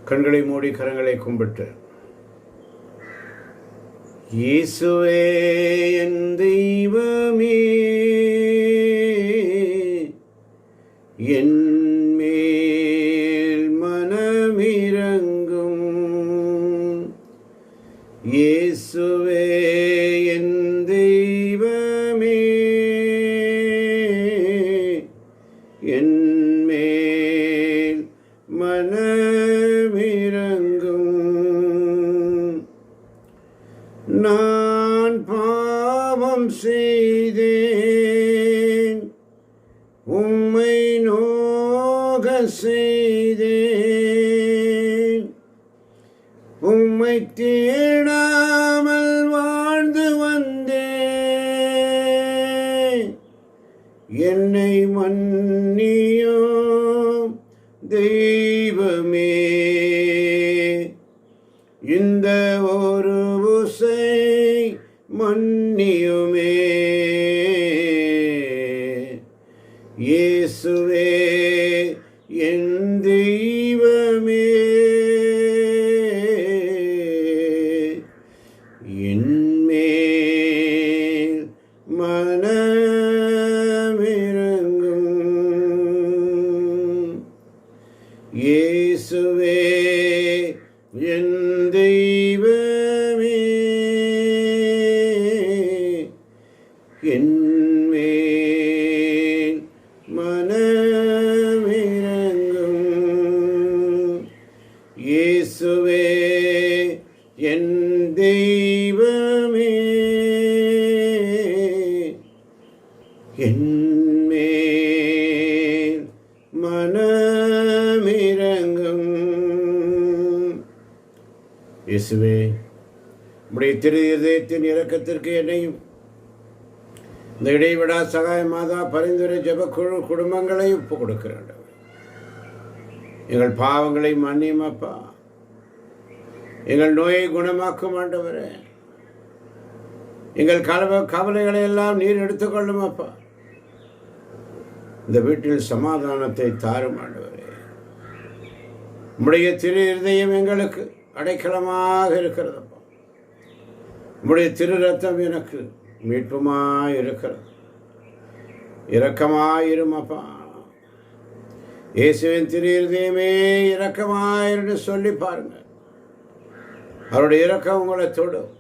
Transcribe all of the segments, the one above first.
கண்களை மூடி கரங்களை கும்பிட்டு, இயேசுவே என் தெய்வமே, என் மேல் மனமிரங்கும். இயேசுவே என் தெய்வமே, என் மேல் மனமிரங்கும். நான் பாவம் செய்தேன், உம்மை நோக செய்தேன். உம்மை தேடாமல் வாழ்ந்து வந்தேன். என்னை மன்னியும் தெய்வமே, இந்த ஒரு உசை மன்னியுமே. இயேசுவே என் தெய்வமே, என் மேல் மனமிரங்கும். இயேசுவே என் தெய்வமே, என் மேல் மனமிரங்கும். இயேசுவே என் தெய்வமே, என் மேல் மனமிரங்கும். இயேசுவே, உம்முடைய திரு இதயத்தின் இரக்கத்திற்கு என்னையும் இந்த இடைவிடா சகாய மாதா பரிந்துரை ஜெபக்குழு குடும்பங்களை ஒப்பு கொடுக்கிறேன். எங்கள் பாவங்களை மன்னியும் அப்பா. எங்கள் நோயை குணமாக்கும் ஆண்டவரே. எங்கள் கவலைகளை எல்லாம் நீர் எடுத்துக்கொள்ளும் அப்பா. இந்த வீட்டில் சமாதானத்தை தாரும் ஆண்டவரே. உம்முடைய திரு இருதயம் எங்களுக்கு அடைக்கலமாக இருக்கிறதப்பா. உம்முடைய திரு ரத்தம் எனக்கு மீட்புமாய் இருக்கிறது. இரக்கமாயிரும் அப்பா. இயேசுவின் திரு இருதயமே இரக்கமாயிருந்து சொல்லி பாருங்க. அவருடைய இரக்கம் உங்களை தொடும்,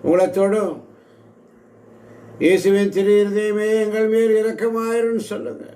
உங்களை தொடும். இயேசுவின் திரு இருதயமே எங்கள் மேல் இரக்கமாயிரும் சொல்லுங்க.